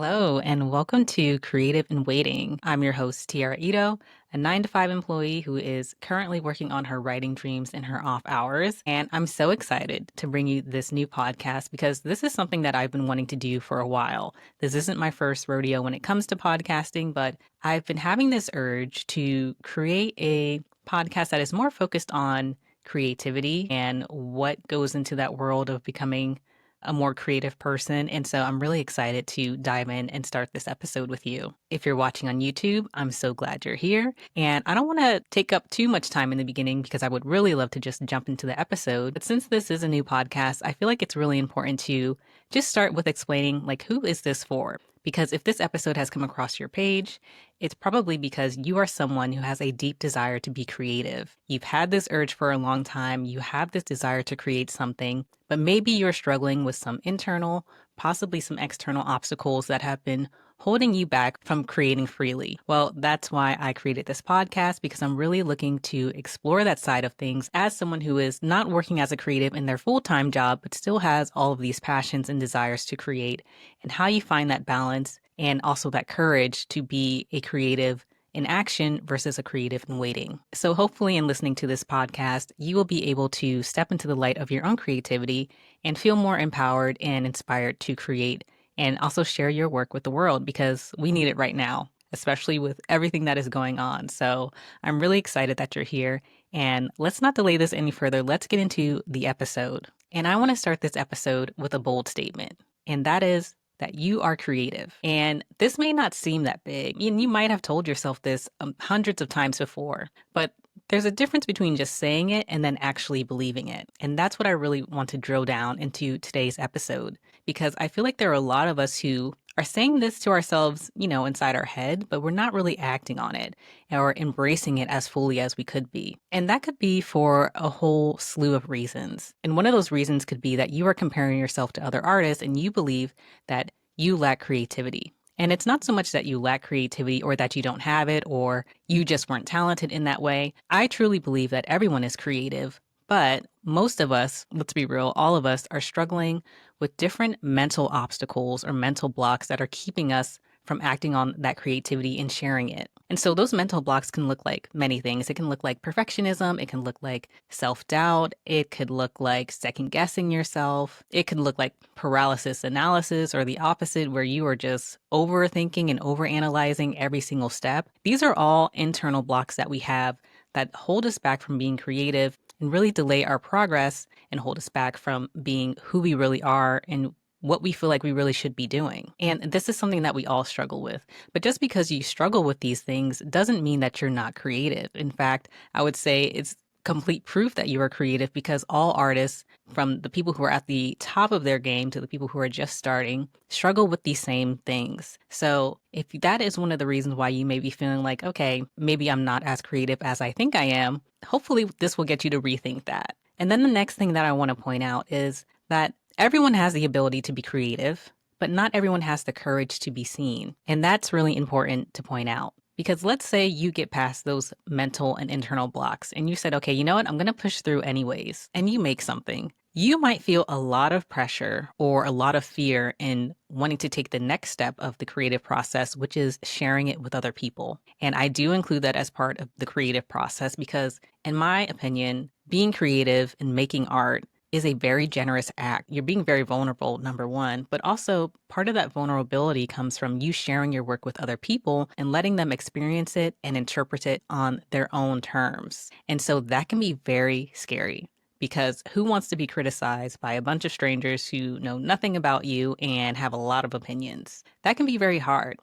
Hello, and welcome to Creative in Waiting. I'm your host, Tiara Ito, a 9 to 5 employee who is currently working on her writing dreams in her off hours. And I'm so excited to bring you this new podcast because this is something that I've been wanting to do for a while. This isn't my first rodeo when it comes to podcasting, but I've been having this urge to create a podcast that is more focused on creativity and what goes into that world of becoming a more creative person. And so I'm really excited to dive in and start this episode with you. If you're watching on YouTube, I'm so glad you're here. And I don't want to take up too much time in the beginning because I would really love to just jump into the episode. But since this is a new podcast, I feel like it's really important to just start with explaining, like, who is this for? Because if this episode has come across your page, it's probably because you are someone who has a deep desire to be creative. You've had this urge for a long time. You have this desire to create something, but maybe you're struggling with some internal, possibly some external obstacles that have been holding you back from creating freely. Well, that's why I created this podcast, because I'm really looking to explore that side of things as someone who is not working as a creative in their full-time job, but still has all of these passions and desires to create, and how you find that balance and also that courage to be a creative in action versus a creative in waiting. So hopefully in listening to this podcast, you will be able to step into the light of your own creativity and feel more empowered and inspired to create and also share your work with the world, because we need it right now, especially with everything that is going on. So I'm really excited that you're here, and let's not delay this any further. Let's get into the episode. And I want to start this episode with a bold statement, and that is that you are creative. And this may not seem that big, and you might have told yourself this hundreds of times before, but there's a difference between just saying it and then actually believing it. And that's what I really want to drill down into today's episode, because I feel like there are a lot of us who are saying this to ourselves, inside our head, but we're not really acting on it or embracing it as fully as we could be. And that could be for a whole slew of reasons. And one of those reasons could be that you are comparing yourself to other artists and you believe that you lack creativity. And it's not so much that you lack creativity or that you don't have it or you just weren't talented in that way. I truly believe that everyone is creative, but most of us, let's be real, all of us are struggling with different mental obstacles or mental blocks that are keeping us from acting on that creativity and sharing it. And so those mental blocks can look like many things. It can look like perfectionism. It can look like self-doubt. It could look like second guessing yourself. It could look like paralysis analysis, or the opposite, where you are just overthinking and overanalyzing every single step. These are all internal blocks that we have that hold us back from being creative and really delay our progress and hold us back from being who we really are and what we feel like we really should be doing. And this is something that we all struggle with. But just because you struggle with these things doesn't mean that you're not creative. In fact, I would say it's complete proof that you are creative, because all artists, from the people who are at the top of their game to the people who are just starting, struggle with these same things. So if that is one of the reasons why you may be feeling like, okay, maybe I'm not as creative as I think I am, hopefully this will get you to rethink that. And then the next thing that I want to point out is that everyone has the ability to be creative, but not everyone has the courage to be seen. And that's really important to point out. Because let's say you get past those mental and internal blocks and you said, okay, you know what? I'm going to push through anyways. And you make something. You might feel a lot of pressure or a lot of fear in wanting to take the next step of the creative process, which is sharing it with other people. And I do include that as part of the creative process because, in my opinion, being creative and making art is a very generous act. You're being very vulnerable, number one, but also part of that vulnerability comes from you sharing your work with other people and letting them experience it and interpret it on their own terms. And so that can be very scary, because who wants to be criticized by a bunch of strangers who know nothing about you and have a lot of opinions? That can be very hard.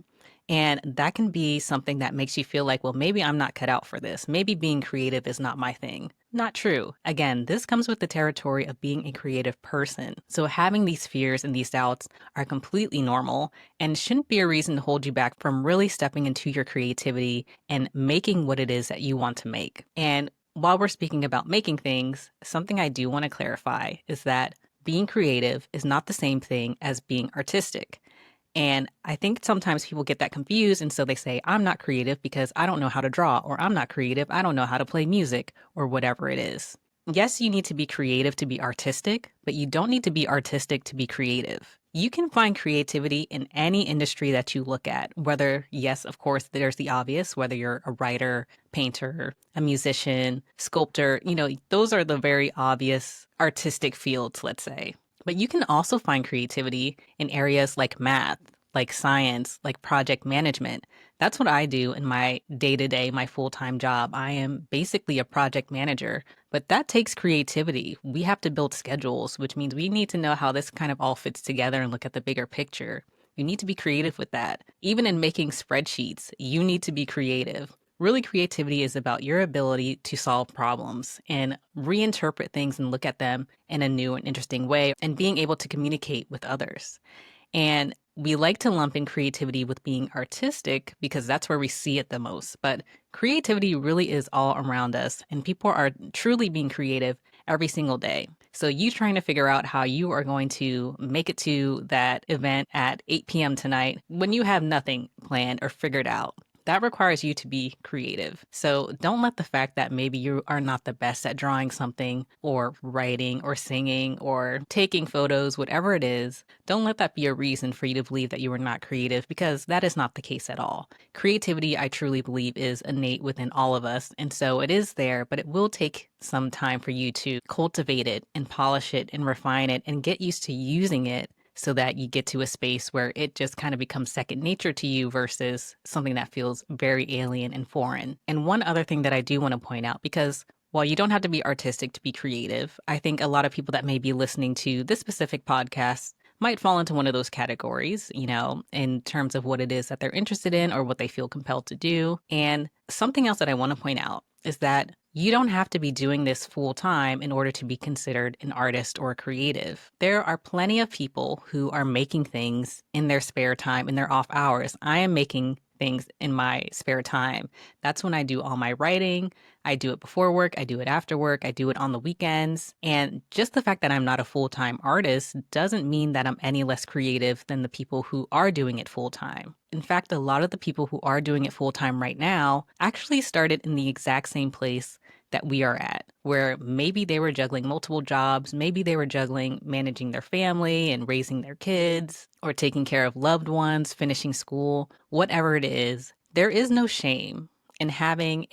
And that can be something that makes you feel like, well, maybe I'm not cut out for this. Maybe being creative is not my thing. Not true. Again, this comes with the territory of being a creative person. So having these fears and these doubts are completely normal and shouldn't be a reason to hold you back from really stepping into your creativity and making what it is that you want to make. And while we're speaking about making things, something I do want to clarify is that being creative is not the same thing as being artistic. And I think sometimes people get that confused. And so they say, I'm not creative because I don't know how to draw, or I'm not creative, I don't know how to play music, or whatever it is. Yes, you need to be creative to be artistic, but you don't need to be artistic to be creative. You can find creativity in any industry that you look at, whether, yes, of course, there's the obvious, whether you're a writer, painter, a musician, sculptor, those are the very obvious artistic fields, let's say. But you can also find creativity in areas like math, like science, like project management. That's what I do in my day to day, my full time job. I am basically a project manager, but that takes creativity. We have to build schedules, which means we need to know how this kind of all fits together and look at the bigger picture. You need to be creative with that. Even in making spreadsheets, you need to be creative. Really, creativity is about your ability to solve problems and reinterpret things and look at them in a new and interesting way and being able to communicate with others. And we like to lump in creativity with being artistic because that's where we see it the most. But creativity really is all around us, and people are truly being creative every single day. So, you trying to figure out how you are going to make it to that event at 8 p.m. tonight when you have nothing planned or figured out. That requires you to be creative. So don't let the fact that maybe you are not the best at drawing something or writing or singing or taking photos, whatever it is, don't let that be a reason for you to believe that you are not creative, because that is not the case at all. Creativity, I truly believe, is innate within all of us. And so it is there, but it will take some time for you to cultivate it and polish it and refine it and get used to using it, so that you get to a space where it just kind of becomes second nature to you versus something that feels very alien and foreign. And one other thing that I do want to point out, because while you don't have to be artistic to be creative, I think a lot of people that may be listening to this specific podcast might fall into one of those categories, in terms of what it is that they're interested in or what they feel compelled to do. And something else that I want to point out is that you don't have to be doing this full time in order to be considered an artist or a creative. There are plenty of people who are making things in their spare time, in their off hours. I am making things in my spare time. That's when I do all my writing. I do it before work, I do it after work, I do it on the weekends. And just the fact that I'm not a full-time artist doesn't mean that I'm any less creative than the people who are doing it full-time. In fact, a lot of the people who are doing it full-time right now actually started in the exact same place that we are at, where maybe they were juggling multiple jobs, maybe they were juggling managing their family and raising their kids, or taking care of loved ones, finishing school, whatever it is. There is no shame in having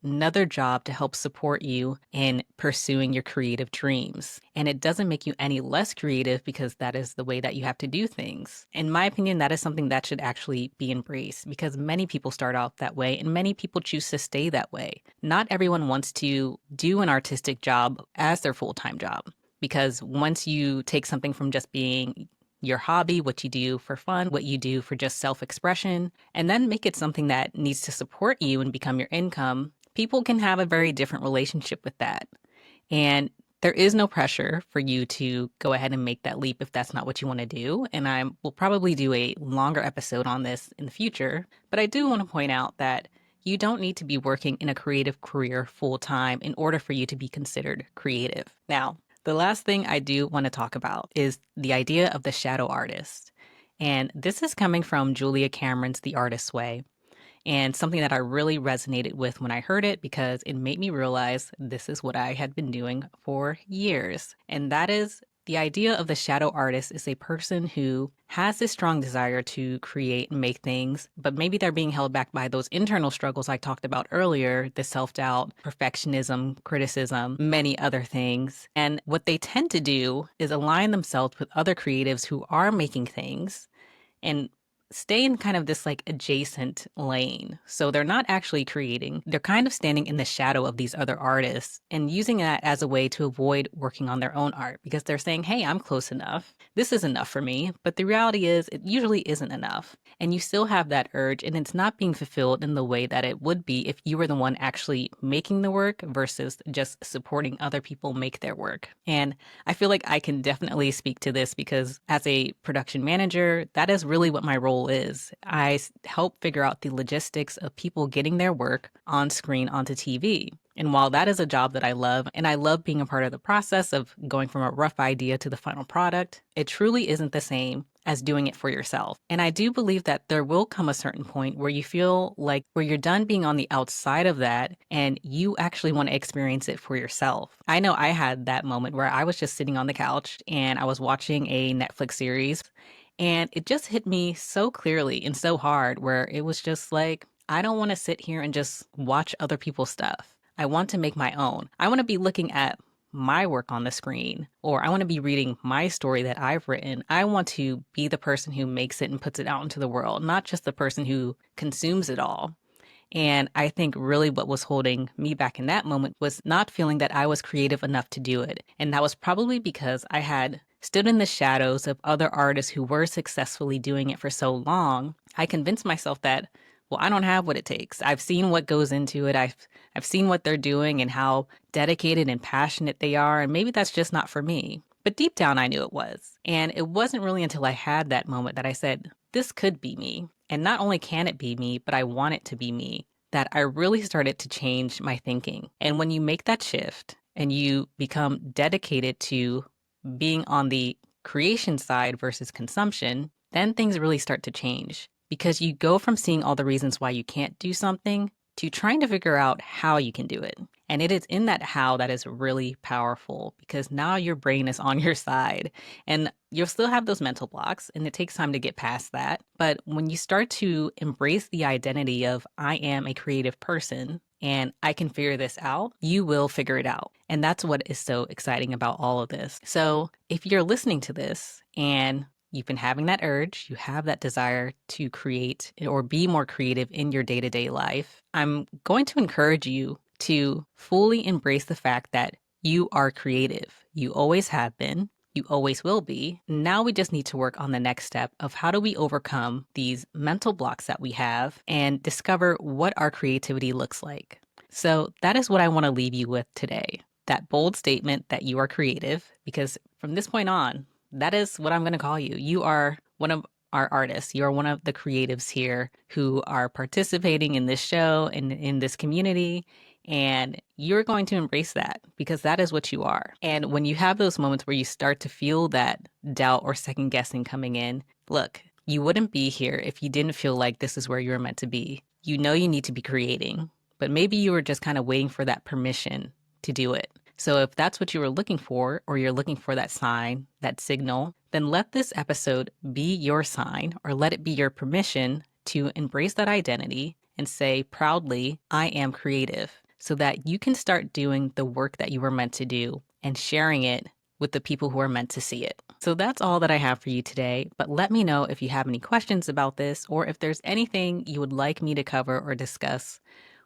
another job to help support you in pursuing your creative dreams. And it doesn't make you any less creative because that is the way that you have to do things. In my opinion, that is something that should actually be embraced, because many people start off that way and many people choose to stay that way. Not everyone wants to do an artistic job as their full-time job, because once you take something from just being your hobby, what you do for fun, what you do for just self-expression, and then make it something that needs to support you and become your income, people can have a very different relationship with that. And there is no pressure for you to go ahead and make that leap if that's not what you want to do. And I will probably do a longer episode on this in the future. But I do want to point out that you don't need to be working in a creative career full time in order for you to be considered creative. Now, the last thing I do want to talk about is the idea of the shadow artist. And this is coming from Julia Cameron's The Artist's Way, and something that I really resonated with when I heard it, because it made me realize this is what I had been doing for years. And that is, the idea of the shadow artist is a person who has this strong desire to create and make things, but maybe they're being held back by those internal struggles I talked about earlier, the self-doubt, perfectionism, criticism, many other things. And what they tend to do is align themselves with other creatives who are making things and stay in kind of this like adjacent lane. So they're not actually creating. They're kind of standing in the shadow of these other artists and using that as a way to avoid working on their own art, because they're saying, hey, I'm close enough. This is enough for me. But the reality is it usually isn't enough. And you still have that urge, and it's not being fulfilled in the way that it would be if you were the one actually making the work versus just supporting other people make their work. And I feel like I can definitely speak to this, because as a production manager, that is really what my role is. I help figure out the logistics of people getting their work on screen onto TV. And while that is a job that I love, and I love being a part of the process of going from a rough idea to the final product, it truly isn't the same as doing it for yourself. And I do believe that there will come a certain point where you feel like where you're done being on the outside of that and you actually want to experience it for yourself. I know I had that moment where I was just sitting on the couch and I was watching a Netflix series, and it just hit me so clearly and so hard where it was just like, I don't want to sit here and just watch other people's stuff. I want to make my own. I want to be looking at my work on the screen, or I want to be reading my story that I've written. I want to be the person who makes it and puts it out into the world, not just the person who consumes it all. And I think really what was holding me back in that moment was not feeling that I was creative enough to do it. And that was probably because I had stood in the shadows of other artists who were successfully doing it for so long. I convinced myself that, well, I don't have what it takes. I've seen what goes into it. I've seen what they're doing and how dedicated and passionate they are, and maybe that's just not for me. But deep down I knew it was. And it wasn't really until I had that moment that I said, this could be me. And not only can it be me, but I want it to be me, that I really started to change my thinking. And when you make that shift and you become dedicated to being on the creation side versus consumption, then things really start to change because you go from seeing all the reasons why you can't do something to trying to figure out how you can do it. And it is in that how that is really powerful because now your brain is on your side and you'll still have those mental blocks and it takes time to get past that. But when you start to embrace the identity of I am a creative person and I can figure this out, you will figure it out. And that's what is so exciting about all of this. So if you're listening to this and you've been having that urge, you have that desire to create or be more creative in your day-to-day life, I'm going to encourage you to fully embrace the fact that you are creative. You always have been. You always will be. Now we just need to work on the next step of how do we overcome these mental blocks that we have and discover what our creativity looks like. So that is what I want to leave you with today. That bold statement that you are creative, because from this point on, that is what I'm going to call you. You are one of our artists. You are one of the creatives here who are participating in this show and in this community. And you're going to embrace that because that is what you are. And when you have those moments where you start to feel that doubt or second guessing coming in, look, you wouldn't be here if you didn't feel like this is where you were meant to be. You know you need to be creating, but maybe you were just kind of waiting for that permission to do it. So if that's what you were looking for, or you're looking for that sign, that signal, then let this episode be your sign or let it be your permission to embrace that identity and say proudly, I am creative, so that you can start doing the work that you were meant to do and sharing it with the people who are meant to see it. So that's all that I have for you today, but let me know if you have any questions about this or if there's anything you would like me to cover or discuss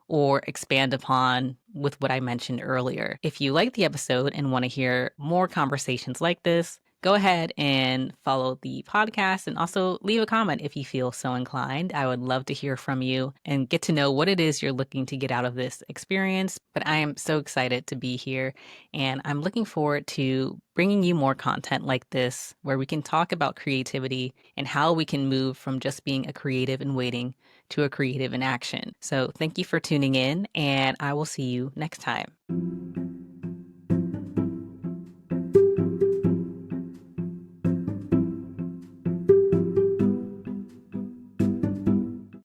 or expand upon with what I mentioned earlier. If you like the episode and want to hear more conversations like this, go ahead and follow the podcast and also leave a comment if you feel so inclined. I would love to hear from you and get to know what it is you're looking to get out of this experience. But I am so excited to be here and I'm looking forward to bringing you more content like this where we can talk about creativity and how we can move from just being a creative in waiting to a creative in action. So thank you for tuning in and I will see you next time.